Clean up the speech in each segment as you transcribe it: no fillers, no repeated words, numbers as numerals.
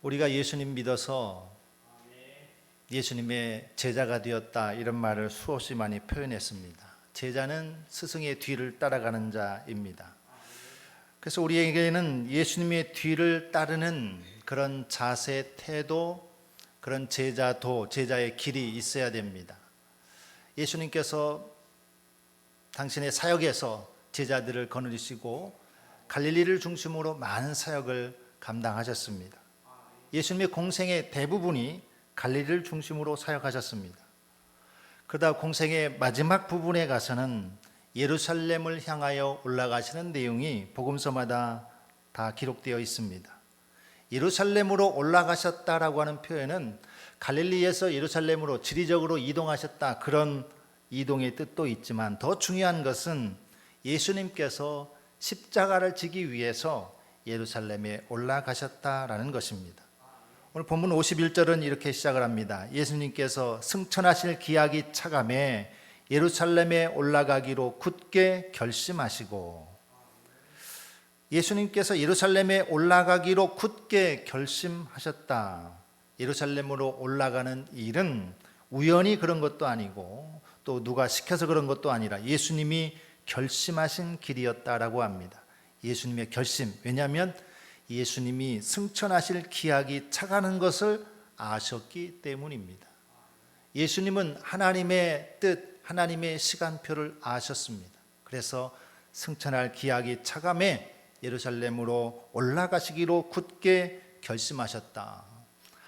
우리가 예수님 믿어서 예수님의 제자가 되었다, 이런 말을 수없이 많이 표현했습니다. 제자는 스승의 뒤를 따라가는 자입니다. 그래서 우리에게는 예수님의 뒤를 따르는 그런 자세, 태도, 그런 제자의 길이 있어야 됩니다. 예수님께서 당신의 사역에서 제자들을 거느리시고 갈릴리를 중심으로 많은 사역을 감당하셨습니다. 예수님의 공생의 대부분이 갈릴리를 중심으로 사역하셨습니다. 그러다 공생의 마지막 부분에 가서는 예루살렘을 향하여 올라가시는 내용이 복음서마다 다 기록되어 있습니다. 예루살렘으로 올라가셨다라고 하는 표현은 갈릴리에서 예루살렘으로 지리적으로 이동하셨다, 그런 이동의 뜻도 있지만 더 중요한 것은 예수님께서 십자가를 지기 위해서 예루살렘에 올라가셨다라는 것입니다. 오늘 본문 51절은 이렇게 시작을 합니다. 예수님께서 승천하실 기약이 차감해 예루살렘에 올라가기로 굳게 결심하시고, 예수님께서 예루살렘에 올라가기로 굳게 결심하셨다. 예루살렘으로 올라가는 일은 우연히 그런 것도 아니고 또 누가 시켜서 그런 것도 아니라 예수님이 결심하신 길이었다라고 합니다. 예수님의 결심. 왜냐하면 예수님이 승천하실 기약이 차가는 것을 아셨기 때문입니다. 예수님은 하나님의 뜻, 하나님의 시간표를 아셨습니다. 그래서 승천할 기약이 차감해 예루살렘으로 올라가시기로 굳게 결심하셨다.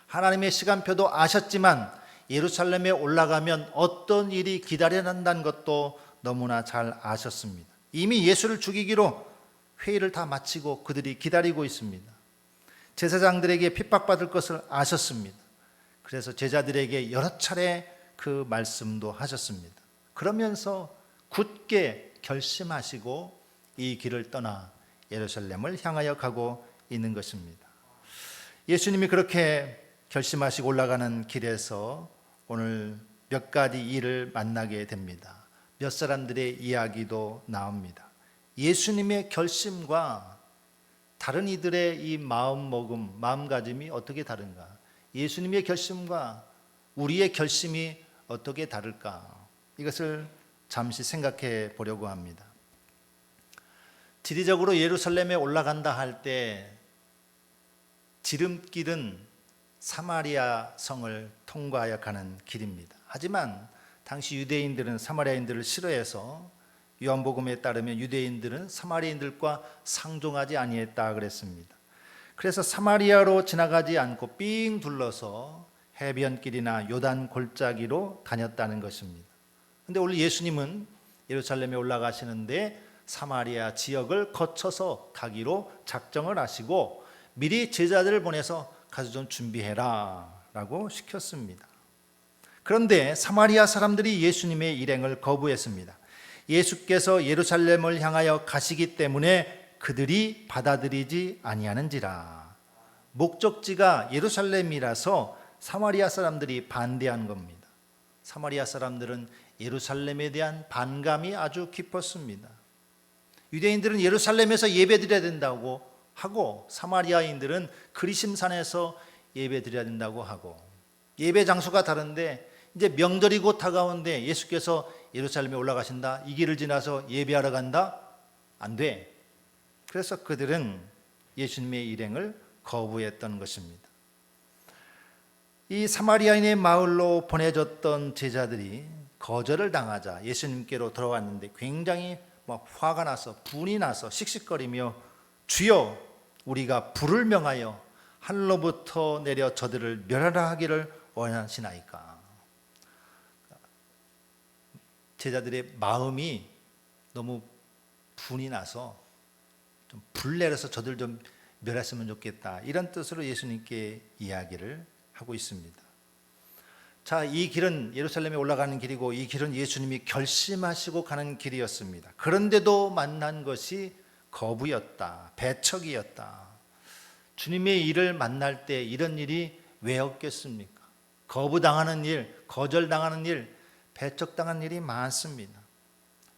하나님의 시간표도 아셨지만 예루살렘에 올라가면 어떤 일이 기다려난다는 것도 너무나 잘 아셨습니다. 이미 예수를 죽이기로 회의를 다 마치고 그들이 기다리고 있습니다. 제사장들에게 핍박받을 것을 아셨습니다. 그래서 제자들에게 여러 차례 그 말씀도 하셨습니다. 그러면서 굳게 결심하시고 이 길을 떠나 예루살렘을 향하여 가고 있는 것입니다. 예수님이 그렇게 결심하시고 올라가는 길에서 오늘 몇 가지 일을 만나게 됩니다. 몇 사람들의 이야기도 나옵니다. 예수님의 결심과 다른 이들의 이 마음가짐이 어떻게 다른가? 예수님의 결심과 우리의 결심이 어떻게 다를까? 이것을 잠시 생각해 보려고 합니다. 지리적으로 예루살렘에 올라간다 할 때 지름길은 사마리아 성을 통과하여 가는 길입니다. 하지만 당시 유대인들은 사마리아인들을 싫어해서 요한복음에 따르면 유대인들은 사마리아인들과 상종하지 아니했다 그랬습니다. 그래서 사마리아로 지나가지 않고 삥 둘러서 해변길이나 요단 골짜기로 다녔다는 것입니다. 그런데 오늘 예수님은 예루살렘에 올라가시는데 사마리아 지역을 거쳐서 가기로 작정을 하시고 미리 제자들을 보내서 가서 좀 준비해라 라고 시켰습니다. 그런데 사마리아 사람들이 예수님의 일행을 거부했습니다. 예수께서 예루살렘을 향하여 가시기 때문에 그들이 받아들이지 아니하는지라. 목적지가 예루살렘이라서 사마리아 사람들이 반대한 겁니다. 사마리아 사람들은 예루살렘에 대한 반감이 아주 깊었습니다. 유대인들은 예루살렘에서 예배드려야 된다고 하고 사마리아인들은 그리심산에서 예배드려야 된다고 하고, 예배 장소가 다른데 이제 명절이 곧 다가오는데 예수께서 예루살렘에 올라가신다, 이 길을 지나서 예배하러 간다? 안 돼. 그래서 그들은 예수님의 일행을 거부했던 것입니다. 이 사마리아인의 마을로 보내졌던 제자들이 거절을 당하자 예수님께로 돌아왔는데 굉장히 화가 나서 분이 나서 씩씩거리며 주여, 우리가 불을 명하여 하늘로부터 내려 저들을 멸하라 하기를 원하시나이까. 제자들의 마음이 너무 분이 나서 좀 불 내려서 저들 좀 멸했으면 좋겠다, 이런 뜻으로 예수님께 이야기를 하고 있습니다. 자, 이 길은 예루살렘에 올라가는 길이고 이 길은 예수님이 결심하시고 가는 길이었습니다. 그런데도 만난 것이 거부였다, 배척이었다. 주님의 일을 만날 때 이런 일이 왜 없겠습니까? 거부당하는 일, 거절당하는 일, 배척당한 일이 많습니다.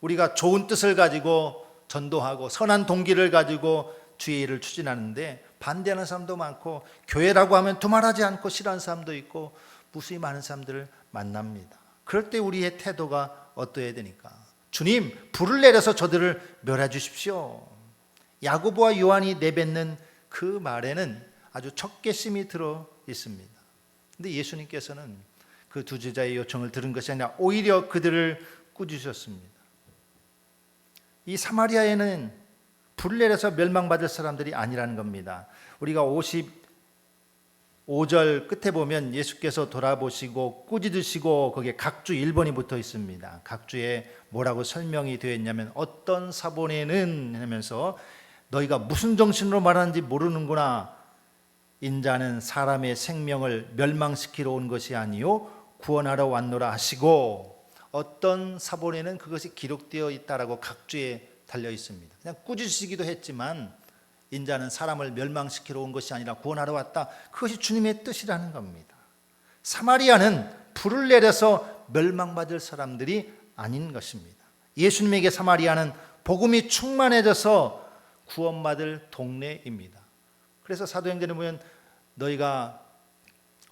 우리가 좋은 뜻을 가지고 전도하고 선한 동기를 가지고 주의 일을 추진하는데 반대하는 사람도 많고, 교회라고 하면 두말하지 않고 싫어하는 사람도 있고, 무수히 많은 사람들을 만납니다. 그럴 때 우리의 태도가 어떠해야 되니까? 주님, 불을 내려서 저들을 멸해 주십시오. 야고보와 요한이 내뱉는 그 말에는 아주 적개심이 들어 있습니다. 근데 예수님께서는 그 두 제자의 요청을 들은 것이 아니라 오히려 그들을 꾸짖으셨습니다. 이 사마리아에는 불을 내려서 멸망받을 사람들이 아니라는 겁니다. 우리가 55절 끝에 보면 예수께서 돌아보시고 꾸짖으시고 거기에 각주 1번이 붙어 있습니다. 각주에 뭐라고 설명이 되어 있냐면 어떤 사본에는 하면서 너희가 무슨 정신으로 말하는지 모르는구나. 인자는 사람의 생명을 멸망시키러 온 것이 아니요 구원하러 왔노라 하시고, 어떤 사본에는 그것이 기록되어 있다라고 각주에 달려 있습니다. 그냥 꾸짖으시기도 했지만 인자는 사람을 멸망시키러 온 것이 아니라 구원하러 왔다. 그것이 주님의 뜻이라는 겁니다. 사마리아는 불을 내려서 멸망받을 사람들이 아닌 것입니다. 예수님에게 사마리아는 복음이 충만해져서 구원받을 동네입니다. 그래서 사도행전에 보면 너희가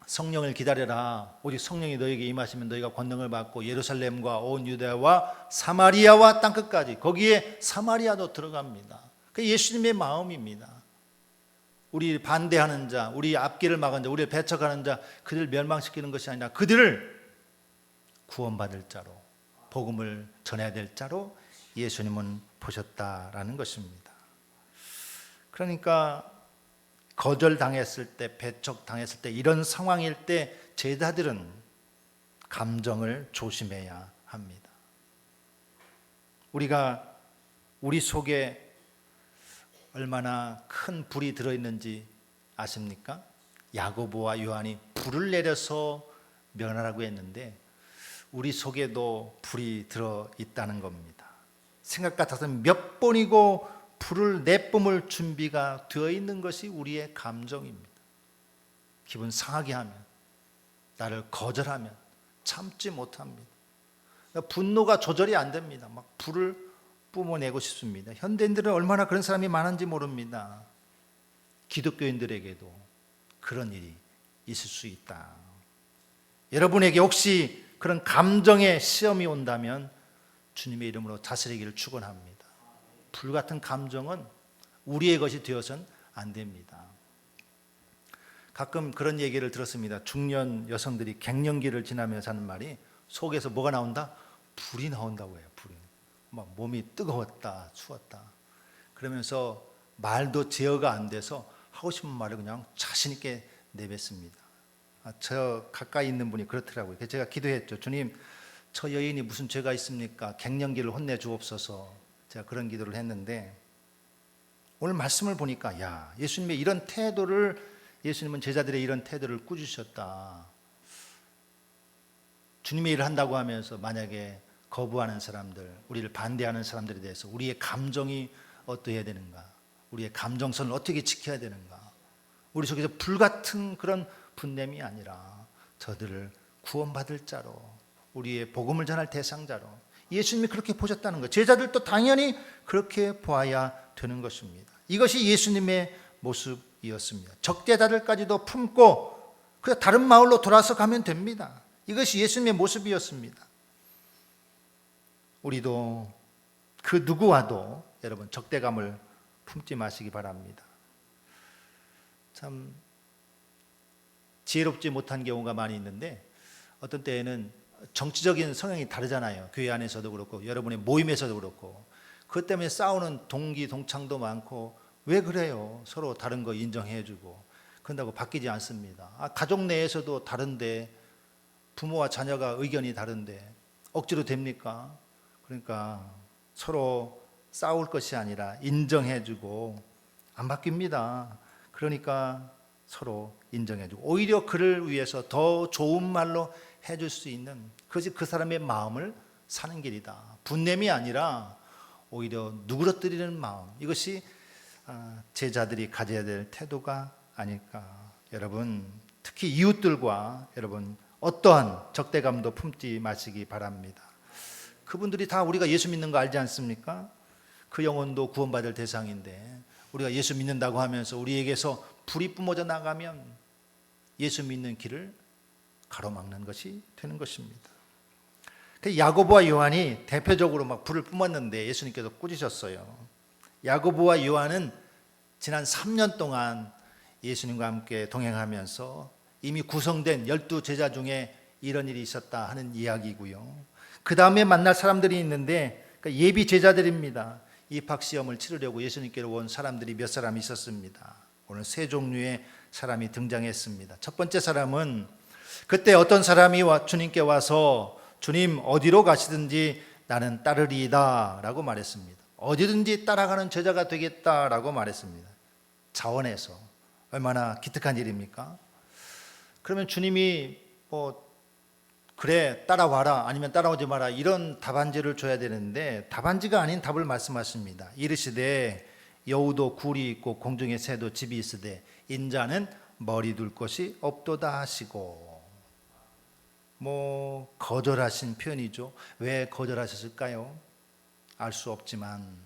성령을 기다려라. 오직 성령이 너희에게 임하시면 너희가 권능을 받고 예루살렘과 온 유대와 사마리아와 땅끝까지, 거기에 사마리아도 들어갑니다. 그게 예수님의 마음입니다. 우리 반대하는 자, 우리 앞길을 막은 자, 우리를 배척하는 자, 그들을 멸망시키는 것이 아니라 그들을 구원받을 자로, 복음을 전해야 될 자로 예수님은 보셨다라는 것입니다. 그러니까 거절당했을 때, 배척당했을 때, 이런 상황일 때 제자들은 감정을 조심해야 합니다. 우리가 우리 속에 얼마나 큰 불이 들어있는지 아십니까? 야고보와 요한이 불을 내려서 멸하라고 했는데 우리 속에도 불이 들어있다는 겁니다. 생각 같아서는 몇 번이고 불을 내뿜을 준비가 되어 있는 것이 우리의 감정입니다. 기분 상하게 하면, 나를 거절하면 참지 못합니다. 분노가 조절이 안 됩니다. 막 불을 뿜어내고 싶습니다. 현대인들은 얼마나 그런 사람이 많은지 모릅니다. 기독교인들에게도 그런 일이 있을 수 있다. 여러분에게 혹시 그런 감정의 시험이 온다면 주님의 이름으로 다스리기를 축원합니다. 불같은 감정은 우리의 것이 되어서는 안 됩니다. 가끔 그런 얘기를 들었습니다. 중년 여성들이 갱년기를 지나면서 하는 말이, 속에서 뭐가 나온다? 불이 나온다고 해요. 불이. 막 몸이 뜨거웠다, 추웠다. 그러면서 말도 제어가 안 돼서 하고 싶은 말을 그냥 자신 있게 내뱉습니다. 저 가까이 있는 분이 그렇더라고요. 그래서 제가 기도했죠. 주님, 저 여인이 무슨 죄가 있습니까? 갱년기를 혼내 주옵소서. 제가 그런 기도를 했는데 오늘 말씀을 보니까 예수님의 이런 태도를, 예수님은 제자들의 이런 태도를 꾸짖으셨다. 주님의 일을 한다고 하면서 만약에 거부하는 사람들, 우리를 반대하는 사람들에 대해서 우리의 감정이 어떠해야 되는가? 우리의 감정선을 어떻게 지켜야 되는가? 우리 속에서 불같은 그런 분냄이 아니라 저들을 구원받을 자로, 우리의 복음을 전할 대상자로 예수님이 그렇게 보셨다는 것, 제자들도 당연히 그렇게 보아야 되는 것입니다. 이것이 예수님의 모습이었습니다. 적대자들까지도 품고 그냥 다른 마을로 돌아서 가면 됩니다. 이것이 예수님의 모습이었습니다. 우리도 그 누구와도 여러분 적대감을 품지 마시기 바랍니다. 참 지혜롭지 못한 경우가 많이 있는데 어떤 때에는 정치적인 성향이 다르잖아요. 교회 안에서도 그렇고 여러분의 모임에서도 그렇고 그것 때문에 싸우는 동기 동창도 많고, 왜 그래요? 서로 다른 거 인정해주고 그런다고 바뀌지 않습니다. 가족 내에서도 다른데, 부모와 자녀가 의견이 다른데 억지로 됩니까? 그러니까 서로 싸울 것이 아니라 인정해주고, 안 바뀝니다. 그러니까 서로 인정해주고 오히려 그를 위해서 더 좋은 말로 해줄 수 있는, 그것이 그 사람의 마음을 사는 길이다. 분냄이 아니라 오히려 누그러뜨리는 마음, 이것이 제자들이 가져야 될 태도가 아닐까. 여러분, 특히 이웃들과 여러분 어떠한 적대감도 품지 마시기 바랍니다. 그분들이 다 우리가 예수 믿는 거 알지 않습니까? 그 영혼도 구원받을 대상인데 우리가 예수 믿는다고 하면서 우리에게서 불이 뿜어져 나가면 예수 믿는 길을 가로막는 것이 되는 것입니다. 야고보와 요한이 대표적으로 막 불을 뿜었는데 예수님께서 꾸짖으셨어요. 야고보와 요한은 지난 3년 동안 예수님과 함께 동행하면서 이미 구성된 12제자 중에 이런 일이 있었다 하는 이야기고요. 그 다음에 만날 사람들이 있는데 예비 제자들입니다. 입학시험을 치르려고 예수님께로 온 사람들이 몇 사람 있었습니다. 오늘 세 종류의 사람이 등장했습니다. 첫 번째 사람은 그때 어떤 사람이 주님께 와서 주님 어디로 가시든지 나는 따르리이다 라고 말했습니다. 어디든지 따라가는 제자가 되겠다라고 말했습니다. 자원해서 얼마나 기특한 일입니까? 그러면 주님이 그래 따라와라 아니면 따라오지 마라 이런 답안지를 줘야 되는데 답안지가 아닌 답을 말씀하십니다. 이르시되 여우도 굴이 있고 공중에 새도 집이 있으되 인자는 머리 둘 곳이 없도다 하시고, 거절하신 표현이죠. 왜 거절하셨을까요? 알 수 없지만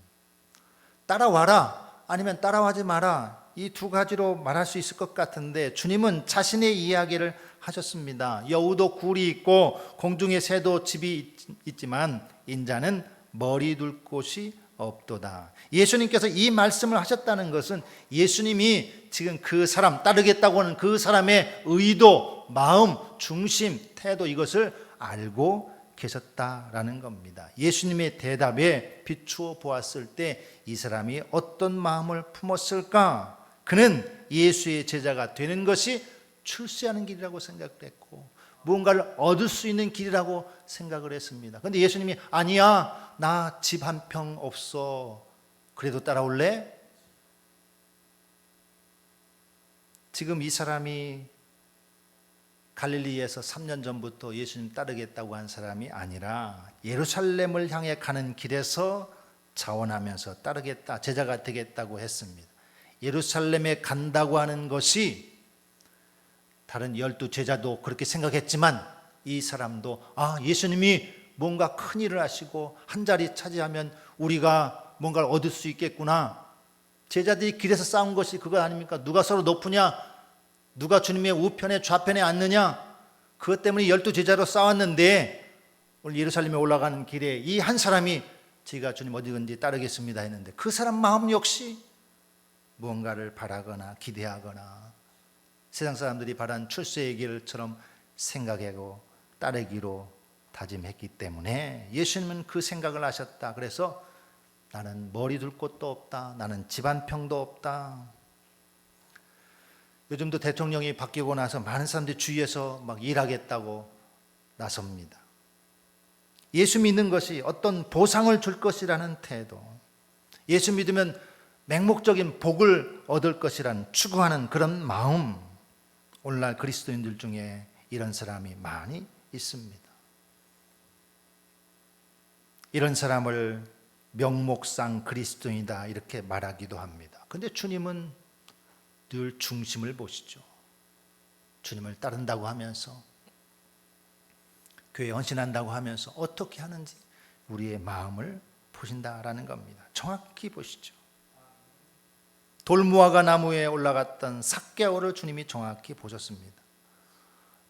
따라와라 아니면 따라와지 마라 이 두 가지로 말할 수 있을 것 같은데 주님은 자신의 이야기를 하셨습니다. 여우도 굴이 있고 공중에 새도 집이 있지만 인자는 머리 둘 곳이 없도다. 예수님께서 이 말씀을 하셨다는 것은 예수님이 지금 그 사람 따르겠다고 하는 그 사람의 의도, 마음, 중심, 태도 이것을 알고 계셨다라는 겁니다. 예수님의 대답에 비추어 보았을 때 이 사람이 어떤 마음을 품었을까? 그는 예수의 제자가 되는 것이 출세하는 길이라고 생각을 했고 무언가를 얻을 수 있는 길이라고 생각을 했습니다. 그런데 예수님이 아니야 나 집 한 평 없어 그래도 따라올래? 지금 이 사람이 갈릴리에서 3년 전부터 예수님 따르겠다고 한 사람이 아니라 예루살렘을 향해 가는 길에서 자원하면서 따르겠다 제자가 되겠다고 했습니다. 예루살렘에 간다고 하는 것이 다른 12제자도 그렇게 생각했지만 이 사람도 예수님이 뭔가 큰 일을 하시고 한 자리 차지하면 우리가 뭔가를 얻을 수 있겠구나. 제자들이 길에서 싸운 것이 그거 아닙니까? 누가 서로 높으냐? 누가 주님의 우편에 좌편에 앉느냐? 그것 때문에 12제자로 싸웠는데 오늘 예루살렘에 올라가는 길에 이 한 사람이 제가 주님 어디든지 따르겠습니다 했는데 그 사람 마음 역시 무언가를 바라거나 기대하거나 세상 사람들이 바란 출세의 길처럼 생각하고 따르기로 다짐했기 때문에 예수님은 그 생각을 하셨다. 그래서 나는 머리 둘 곳도 없다. 나는 집 한 평도 없다. 요즘도 대통령이 바뀌고 나서 많은 사람들이 주위에서 막 일하겠다고 나섭니다. 예수 믿는 것이 어떤 보상을 줄 것이라는 태도, 예수 믿으면 맹목적인 복을 얻을 것이라는 추구하는 그런 마음, 오늘날 그리스도인들 중에 이런 사람이 많이 있습니다. 이런 사람을 명목상 그리스도인이다 이렇게 말하기도 합니다. 그런데 주님은 늘 중심을 보시죠. 주님을 따른다고 하면서 교회에 헌신한다고 하면서 어떻게 하는지 우리의 마음을 보신다라는 겁니다. 정확히 보시죠. 돌무화과 나무에 올라갔던 삭개오를 주님이 정확히 보셨습니다.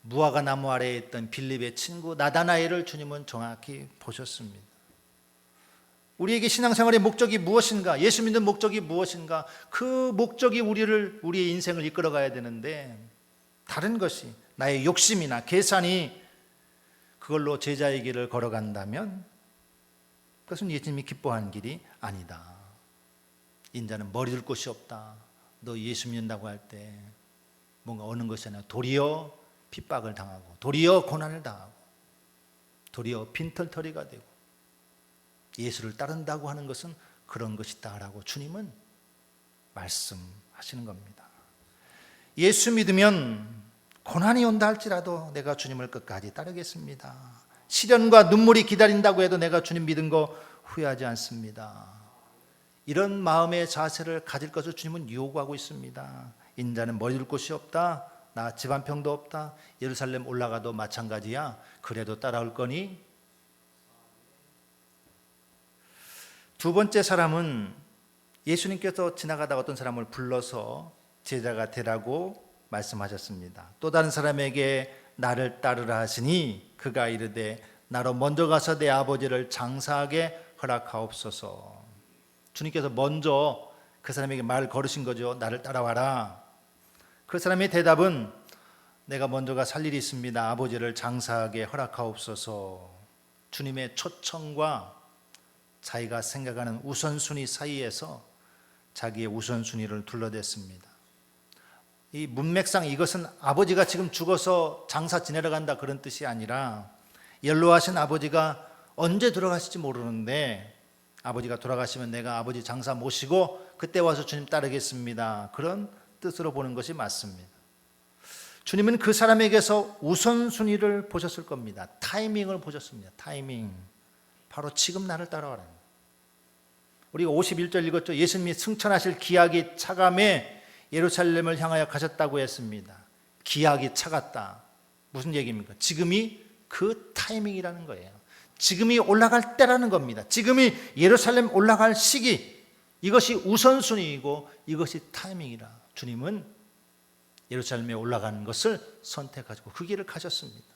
무화과 나무 아래에 있던 빌립의 친구 나다나엘을 주님은 정확히 보셨습니다. 우리에게 신앙생활의 목적이 무엇인가? 예수 믿는 목적이 무엇인가? 그 목적이 우리의 인생을 이끌어가야 되는데 다른 것이 나의 욕심이나 계산이 그걸로 제자의 길을 걸어간다면 그것은 예수님이 기뻐하는 길이 아니다. 인자는 머리 둘 곳이 없다. 너 예수 믿는다고 할 때 뭔가 어느 것이 아니라 도리어 핍박을 당하고 도리어 고난을 당하고 도리어 빈털터리가 되고 예수를 따른다고 하는 것은 그런 것이다 라고 주님은 말씀하시는 겁니다. 예수 믿으면 고난이 온다 할지라도 내가 주님을 끝까지 따르겠습니다. 시련과 눈물이 기다린다고 해도 내가 주님 믿은 거 후회하지 않습니다. 이런 마음의 자세를 가질 것을 주님은 요구하고 있습니다. 인자는 머리 둘 곳이 없다. 나 집 한 평도 없다. 예루살렘 올라가도 마찬가지야. 그래도 따라올 거니? 두 번째 사람은 예수님께서 지나가다가 어떤 사람을 불러서 제자가 되라고 말씀하셨습니다. 또 다른 사람에게 나를 따르라 하시니 그가 이르되 나로 먼저 가서 내 아버지를 장사하게 허락하옵소서. 주님께서 먼저 그 사람에게 말을 걸으신 거죠. 나를 따라와라. 그 사람의 대답은 내가 먼저 가 살 일이 있습니다. 아버지를 장사하게 허락하옵소서. 주님의 초청과 자기가 생각하는 우선순위 사이에서 자기의 우선순위를 둘러댔습니다. 이 문맥상 이것은 아버지가 지금 죽어서 장사 지내러 간다 그런 뜻이 아니라 연로하신 아버지가 언제 돌아가실지 모르는데 아버지가 돌아가시면 내가 아버지 장사 모시고 그때 와서 주님 따르겠습니다. 그런 뜻으로 보는 것이 맞습니다. 주님은 그 사람에게서 우선순위를 보셨을 겁니다. 타이밍을 보셨습니다. 타이밍. 바로 지금 나를 따라와라. 우리가 51절 읽었죠. 예수님이 승천하실 기약이 차감해 예루살렘을 향하여 가셨다고 했습니다. 기약이 차갔다. 무슨 얘기입니까? 지금이 그 타이밍이라는 거예요. 지금이 올라갈 때라는 겁니다. 지금이 예루살렘 올라갈 시기. 이것이 우선순위이고 이것이 타이밍이라. 주님은 예루살렘에 올라가는 것을 선택하시고 그 길을 가셨습니다.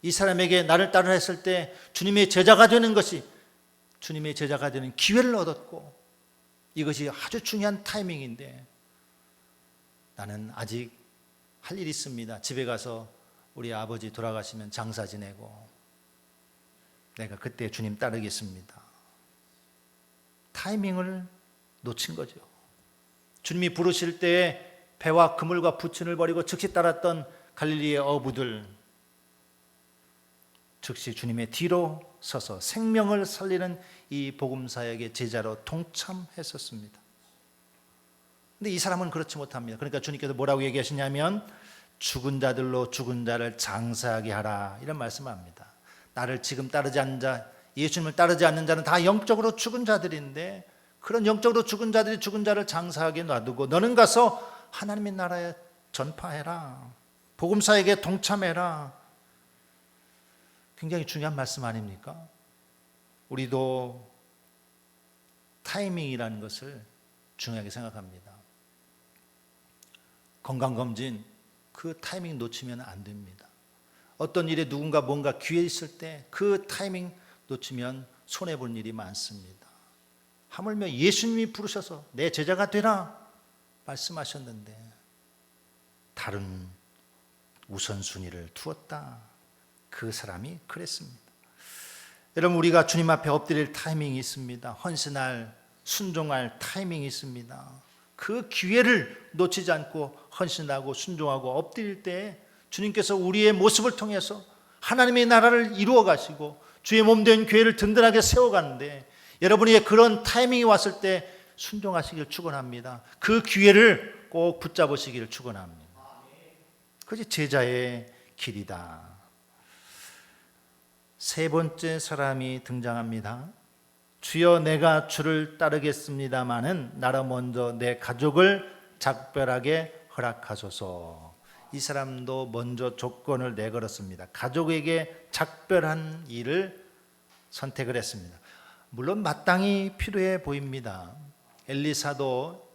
이 사람에게 나를 따르라 했을 때 주님의 제자가 되는 것이 주님의 제자가 되는 기회를 얻었고 이것이 아주 중요한 타이밍인데 나는 아직 할 일이 있습니다. 집에 가서 우리 아버지 돌아가시면 장사 지내고 내가 그때 주님 따르겠습니다. 타이밍을 놓친 거죠. 주님이 부르실 때 배와 그물과 부친을 버리고 즉시 따랐던 갈릴리의 어부들 즉시 주님의 뒤로 서서 생명을 살리는 이 복음사역의 제자로 동참했었습니다. 근데 이 사람은 그렇지 못합니다. 그러니까 주님께서 뭐라고 얘기하시냐면 죽은 자들로 죽은 자를 장사하게 하라 이런 말씀을 합니다. 나를 지금 따르지 않는 자, 예수님을 따르지 않는 자는 다 영적으로 죽은 자들인데 그런 영적으로 죽은 자들이 죽은 자를 장사하게 놔두고 너는 가서 하나님의 나라에 전파해라. 복음사역에 동참해라. 굉장히 중요한 말씀 아닙니까? 우리도 타이밍이라는 것을 중요하게 생각합니다. 건강검진 그 타이밍 놓치면 안 됩니다. 어떤 일에 누군가 뭔가 기회 있을 때 그 타이밍 놓치면 손해볼 일이 많습니다. 하물며 예수님이 부르셔서 내 제자가 되라 말씀하셨는데 다른 우선순위를 두었다. 그 사람이 그랬습니다. 여러분 우리가 주님 앞에 엎드릴 타이밍이 있습니다. 헌신할 순종할 타이밍이 있습니다. 그 기회를 놓치지 않고 헌신하고 순종하고 엎드릴 때 주님께서 우리의 모습을 통해서 하나님의 나라를 이루어 가시고 주의 몸된 교회를 든든하게 세워가는데 여러분의 그런 타이밍이 왔을 때 순종하시길 축원합니다. 그 기회를 꼭 붙잡으시기를 축원합니다. 그것이 제자의 길이다. 세 번째 사람이 등장합니다. 주여 내가 주를 따르겠습니다마는 나로 먼저 내 가족을 작별하게 허락하소서. 이 사람도 먼저 조건을 내걸었습니다. 가족에게 작별한 일을 선택을 했습니다. 물론 마땅히 필요해 보입니다. 엘리사도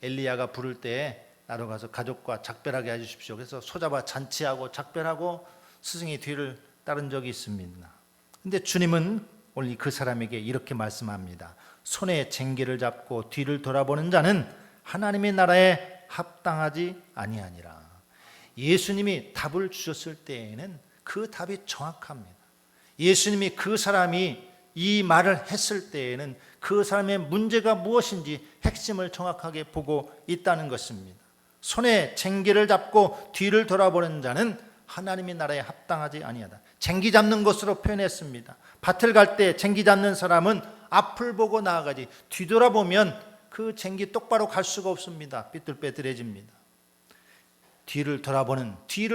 엘리야가 부를 때 나로 가서 가족과 작별하게 해주십시오. 그래서 소잡아 잔치하고 작별하고 스승의 뒤를 따른 적이 있습니다. 근데 주님은 오늘 그 사람에게 이렇게 말씀합니다. 손에 쟁기를 잡고 뒤를 돌아보는 자는 하나님의 나라에 합당하지 아니하니라. 예수님이 답을 주셨을 때에는 그 답이 정확합니다. 예수님이 그 사람이 이 말을 했을 때에는 그 사람의 문제가 무엇인지 핵심을 정확하게 보고 있다는 것입니다. 손에 쟁기를 잡고 뒤를 돌아보는 자는 하나님의 나라에 합당하지 아니하다. 쟁기 잡는 것으로 표현했습니다. 밭을 갈 때 쟁기 잡는 사람은 앞을 보고 나아가지 뒤돌아보면 그 쟁기 똑바로 갈 수가 없습니다. 삐뚤빼뚤해집니다. 뒤를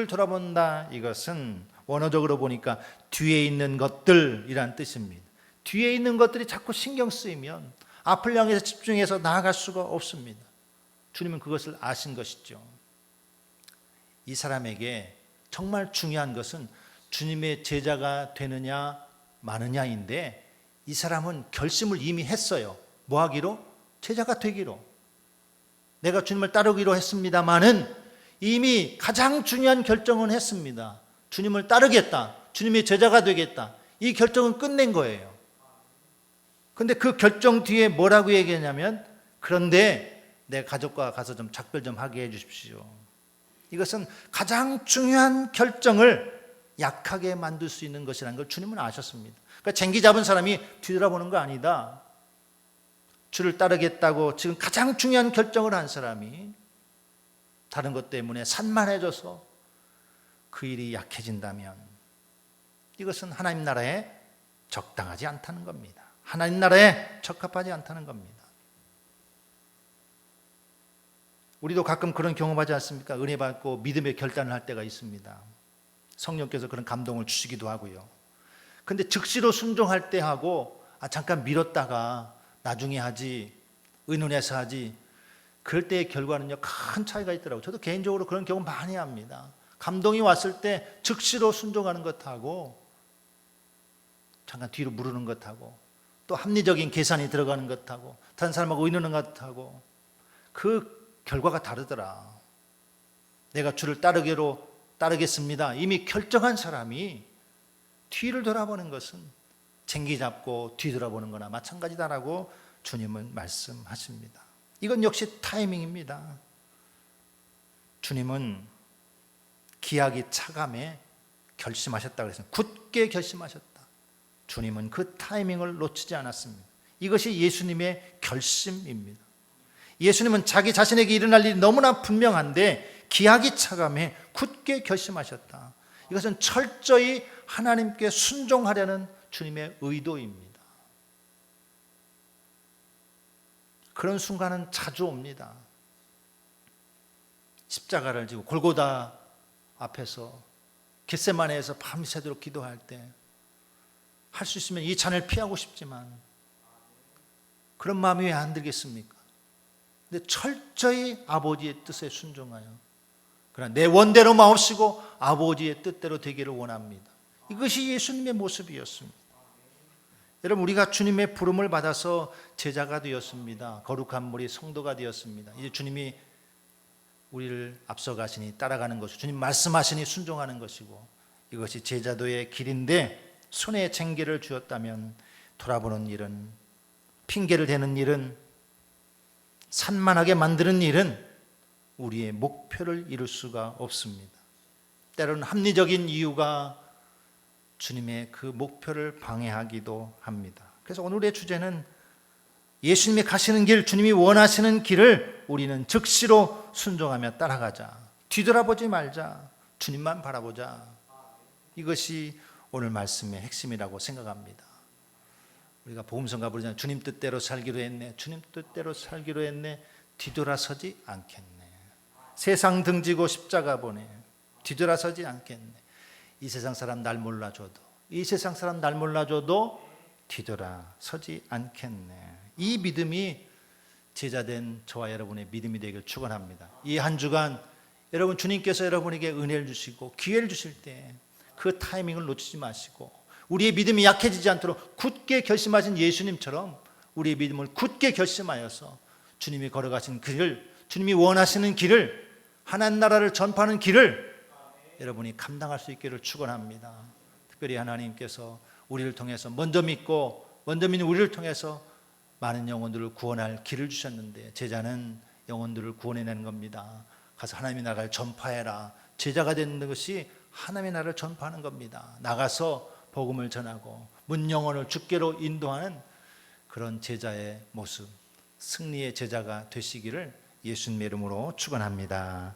돌아본다 이것은 원어적으로 보니까 뒤에 있는 것들이란 뜻입니다. 뒤에 있는 것들이 자꾸 신경 쓰이면 앞을 향해서 집중해서 나아갈 수가 없습니다. 주님은 그것을 아신 것이죠. 이 사람에게 정말 중요한 것은 주님의 제자가 되느냐 마느냐인데 이 사람은 결심을 이미 했어요. 뭐 하기로? 제자가 되기로, 내가 주님을 따르기로 했습니다마는 이미 가장 중요한 결정은 했습니다. 주님을 따르겠다, 주님의 제자가 되겠다, 이 결정은 끝낸 거예요. 그런데 그 결정 뒤에 뭐라고 얘기했냐면, 그런데 내 가족과 가서 좀 작별 좀 하게 해 주십시오. 이것은 가장 중요한 결정을 약하게 만들 수 있는 것이라는 걸 주님은 아셨습니다. 그러니까 쟁기 잡은 사람이 뒤돌아보는 거 아니다. 주를 따르겠다고 지금 가장 중요한 결정을 한 사람이 다른 것 때문에 산만해져서 그 일이 약해진다면 이것은 하나님 나라에 적당하지 않다는 겁니다. 하나님 나라에 적합하지 않다는 겁니다. 우리도 가끔 그런 경험하지 않습니까? 은혜 받고 믿음의 결단을 할 때가 있습니다. 성령께서 그런 감동을 주시기도 하고요. 근데 즉시로 순종할 때 하고 잠깐 미뤘다가 나중에 하지, 의논해서 하지, 그럴 때의 결과는요 큰 차이가 있더라고요. 저도 개인적으로 그런 경험 많이 합니다. 감동이 왔을 때 즉시로 순종하는 것하고 잠깐 뒤로 무르는 것하고 또 합리적인 계산이 들어가는 것하고 다른 사람하고 의논하는 것하고 그 결과가 다르더라. 내가 주를 따르겠습니다 이미 결정한 사람이 뒤를 돌아보는 것은 쟁기 잡고 뒤돌아보는 거나 마찬가지다라고 주님은 말씀하십니다. 이건 역시 타이밍입니다. 주님은 기약이 차감에 결심하셨다고 그랬어요. 굳게 결심하셨다. 주님은 그 타이밍을 놓치지 않았습니다. 이것이 예수님의 결심입니다. 예수님은 자기 자신에게 일어날 일이 너무나 분명한데 기약이 차감에 굳게 결심하셨다. 이것은 철저히 하나님께 순종하려는 주님의 의도입니다. 그런 순간은 자주 옵니다. 십자가를 지고 골고다 앞에서 겟세마네에서 밤새도록 기도할 때 할 수 있으면 이 잔을 피하고 싶지만 그런 마음이 왜 안 들겠습니까? 근데 철저히 아버지의 뜻에 순종하여 그러나 내 원대로 마옵시고 아버지의 뜻대로 되기를 원합니다. 이것이 예수님의 모습이었습니다. 여러분, 우리가 주님의 부름을 받아서 제자가 되었습니다. 거룩한 무리 성도가 되었습니다. 이제 주님이 우리를 앞서가시니 따라가는 것이고 주님 말씀하시니 순종하는 것이고 이것이 제자도의 길인데 손에 쟁기를 쥐었다면 돌아보는 일은, 핑계를 대는 일은, 산만하게 만드는 일은 우리의 목표를 이룰 수가 없습니다. 때로는 합리적인 이유가 주님의 그 목표를 방해하기도 합니다. 그래서 오늘의 주제는 예수님이 가시는 길, 주님이 원하시는 길을 우리는 즉시로 순종하며 따라가자. 뒤돌아보지 말자. 주님만 바라보자. 이것이 오늘 말씀의 핵심이라고 생각합니다. 우리가 복음성가 부르잖아요. 주님 뜻대로 살기로 했네. 주님 뜻대로 살기로 했네. 뒤돌아서지 않겠네. 세상 등지고 십자가 보내. 뒤돌아서지 않겠네. 이 세상 사람 날 몰라줘도, 이 세상 사람 날 몰라줘도 뒤돌아서지 않겠네. 이 믿음이 제자된 저와 여러분의 믿음이 되길 축원합니다. 이 한 주간 여러분, 주님께서 여러분에게 은혜를 주시고 기회를 주실 때 그 타이밍을 놓치지 마시고 우리의 믿음이 약해지지 않도록 굳게 결심하신 예수님처럼 우리의 믿음을 굳게 결심하여서 주님이 걸어가신 길을, 주님이 원하시는 길을, 하나님 나라를 전파하는 길을 여러분이 감당할 수 있기를 축원합니다. 특별히 하나님께서 우리를 통해서 먼저 믿고 먼저 믿는 우리를 통해서 많은 영혼들을 구원할 길을 주셨는데 제자는 영혼들을 구원해내는 겁니다. 가서 하나님의 나라를 전파해라. 제자가 되는 것이 하나님의 나라를 전파하는 겁니다. 나가서 복음을 전하고 문 영혼을 주께로 인도하는 그런 제자의 모습, 승리의 제자가 되시기를 예수님의 이름으로 축원합니다.